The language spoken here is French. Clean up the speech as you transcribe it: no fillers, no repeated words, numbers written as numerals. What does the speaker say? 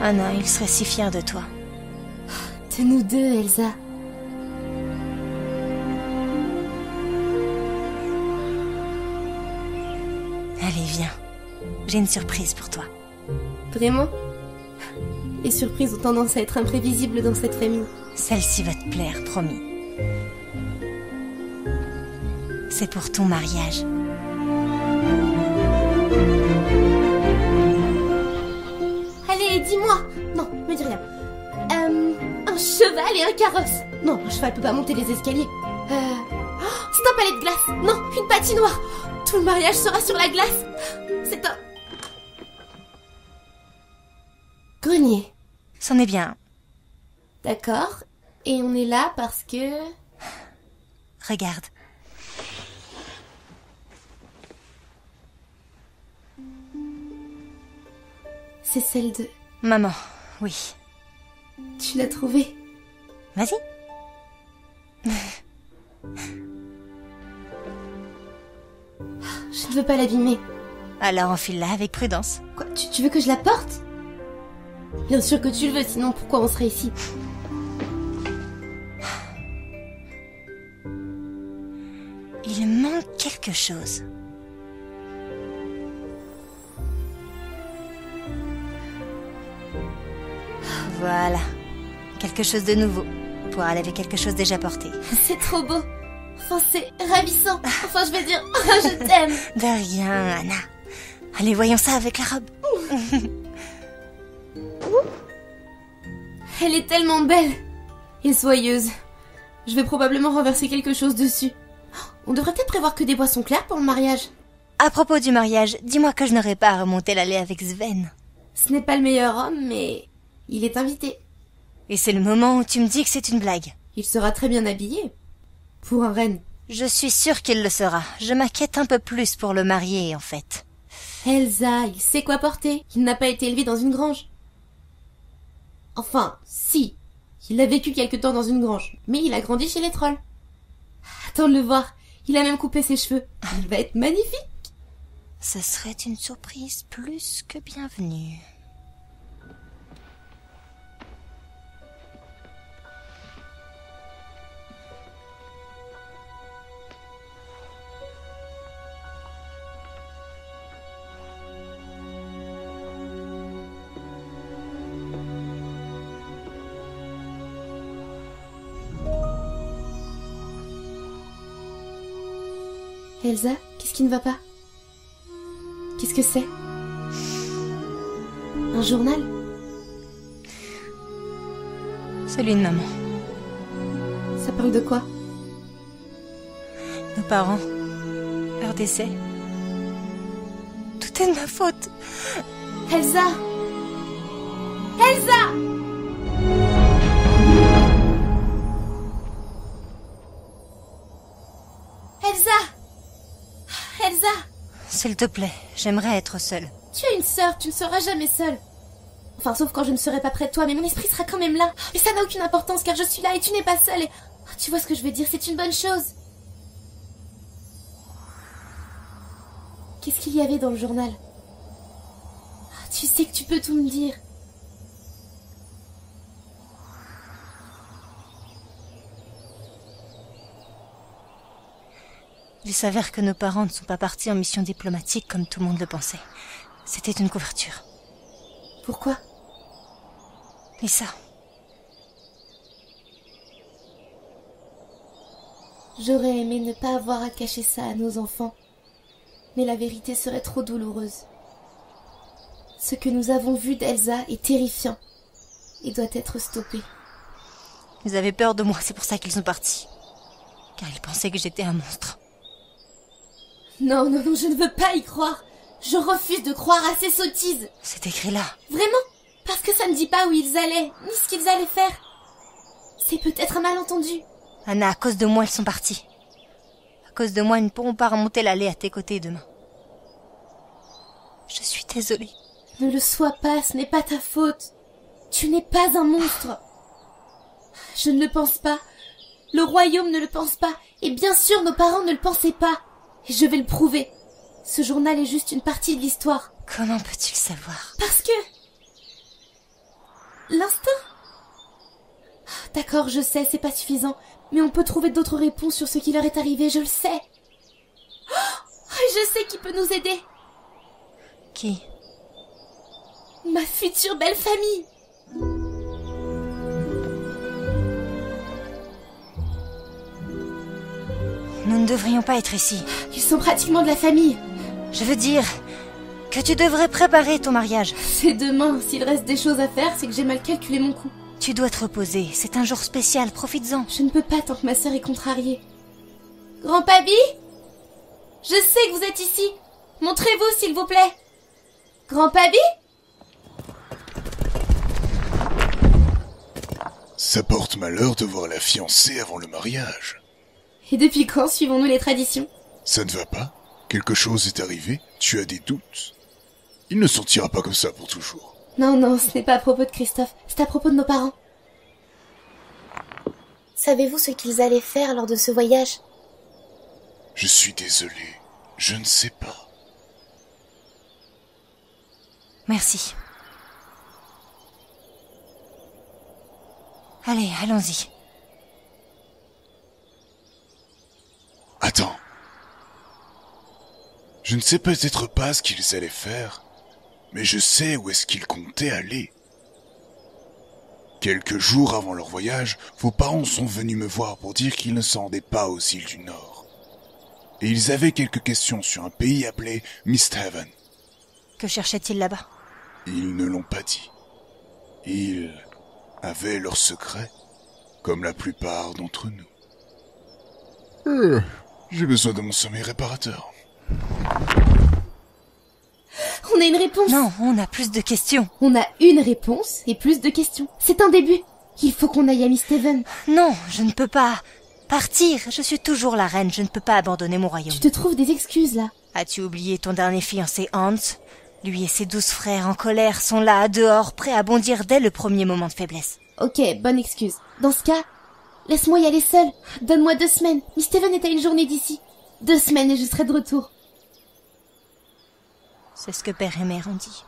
Anna, il serait si fier de toi. De nous deux, Elsa. Allez, viens. J'ai une surprise pour toi. Vraiment? Les surprises ont tendance à être imprévisibles dans cette famille. Celle-ci va te plaire, promis. C'est pour ton mariage. Allez, dis-moi. Non, me dis rien. Un cheval et un carrosse. Non, un cheval peut pas monter les escaliers. C'est un palais de glace. Non, une patinoire. Tout le mariage sera sur la glace. C'est un... grenier. C'en est bien un. D'accord. Et on est là parce que... Regarde. C'est celle de... Maman, oui. Tu l'as trouvée? Vas-y. Je ne veux pas l'abîmer. Alors enfile-la avec prudence. Quoi, tu veux que je la porte? Bien sûr que tu le veux, sinon pourquoi on serait ici? Il manque quelque chose. Voilà. Quelque chose de nouveau. Pour aller avec quelque chose déjà porté. C'est trop beau. Enfin, c'est ravissant. Enfin, je vais dire, je t'aime. De rien, Anna. Allez, voyons ça avec la robe. Elle est tellement belle. Et soyeuse. Je vais probablement renverser quelque chose dessus. On devrait peut-être prévoir que des boissons claires pour le mariage. À propos du mariage, dis-moi que je n'aurais pas à remonter l'allée avec Sven. Ce n'est pas le meilleur homme, mais il est invité. Et c'est le moment où tu me dis que c'est une blague. Il sera très bien habillé. Pour un reine. Je suis sûre qu'il le sera. Je m'inquiète un peu plus pour le marié, en fait. Elsa, il sait quoi porter. Il n'a pas été élevé dans une grange. Enfin, si. Il a vécu quelque temps dans une grange, mais il a grandi chez les trolls. Attends de le voir. Il a même coupé ses cheveux. Il va être magnifique. Ce serait une surprise plus que bienvenue. Elsa, qu'est-ce qui ne va pas? Qu'est-ce que c'est? Un journal? Celui de maman. Ça parle de quoi? Nos parents. Leur décès. Tout est de ma faute. Elsa! Elsa! Elsa! Elsa! S'il te plaît, j'aimerais être seule. Tu as une sœur, tu ne seras jamais seule. Enfin, sauf quand je ne serai pas près de toi, mais mon esprit sera quand même là. Mais ça n'a aucune importance car je suis là et tu n'es pas seule et... Oh, tu vois ce que je veux dire, c'est une bonne chose. Qu'est-ce qu'il y avait dans le journal? Oh, tu sais que tu peux tout me dire. Il s'avère que nos parents ne sont pas partis en mission diplomatique comme tout le monde le pensait. C'était une couverture. Pourquoi? Lisa. J'aurais aimé ne pas avoir à cacher ça à nos enfants. Mais la vérité serait trop douloureuse. Ce que nous avons vu d'Elsa est terrifiant et doit être stoppé. Ils avaient peur de moi, c'est pour ça qu'ils sont partis. Car ils pensaient que j'étais un monstre. Non, non, non, je ne veux pas y croire. Je refuse de croire à ces sottises. C'est écrit là. Vraiment? Parce que ça ne dit pas où ils allaient, ni ce qu'ils allaient faire. C'est peut-être un malentendu. Anna, à cause de moi, ils sont partis. À cause de moi, ils ne pourront pas remonter l'allée à tes côtés demain. Je suis désolée. Ne le sois pas, ce n'est pas ta faute. Tu n'es pas un monstre. Je ne le pense pas. Le royaume ne le pense pas. Et bien sûr, nos parents ne le pensaient pas. Et je vais le prouver. Ce journal est juste une partie de l'histoire. Comment peux-tu le savoir? Parce que... L'instinct? D'accord, je sais, c'est pas suffisant. Mais on peut trouver d'autres réponses sur ce qui leur est arrivé, je le sais. Je sais qui peut nous aider. Qui? Ma future belle famille. Nous ne devrions pas être ici. Ils sont pratiquement de la famille. Je veux dire que tu devrais préparer ton mariage. C'est demain. S'il reste des choses à faire, c'est que j'ai mal calculé mon coup. Tu dois te reposer. C'est un jour spécial. Profites-en. Je ne peux pas tant que ma sœur est contrariée. Grand-papi? Je sais que vous êtes ici. Montrez-vous, s'il vous plaît. Grand-papi? Ça porte malheur de voir la fiancée avant le mariage. Et depuis quand suivons-nous les traditions? Ça ne va pas? Quelque chose est arrivé? Tu as des doutes? Il ne sortira pas comme ça pour toujours. Non, ce n'est pas à propos de Christophe, c'est à propos de nos parents. Savez-vous ce qu'ils allaient faire lors de ce voyage? Je suis désolé, je ne sais pas. Merci. Allez, allons-y. Attends. Je ne sais peut-être pas ce qu'ils allaient faire, mais je sais où est-ce qu'ils comptaient aller. Quelques jours avant leur voyage, vos parents sont venus me voir pour dire qu'ils ne s'en rendaient pas aux îles du Nord. Et ils avaient quelques questions sur un pays appelé Misthaven. Que cherchait-il là-bas? Ils ne l'ont pas dit. Ils avaient leurs secrets, comme la plupart d'entre nous. J'ai besoin de mon sommeil réparateur. On a une réponse. Non, on a plus de questions. On a une réponse et plus de questions. C'est un début. Il faut qu'on aille à Misthaven. Non, je ne peux pas partir. Je suis toujours la reine. Je ne peux pas abandonner mon royaume. Tu te trouves des excuses, là. As-tu oublié ton dernier fiancé, Hans? Lui et ses 12 frères en colère sont là, dehors, prêts à bondir dès le premier moment de faiblesse. Ok, bonne excuse. Dans ce cas, laisse-moi y aller seule. Donne-moi 2 semaines. Misthaven est à une journée d'ici. 2 semaines et je serai de retour. C'est ce que père et mère ont dit.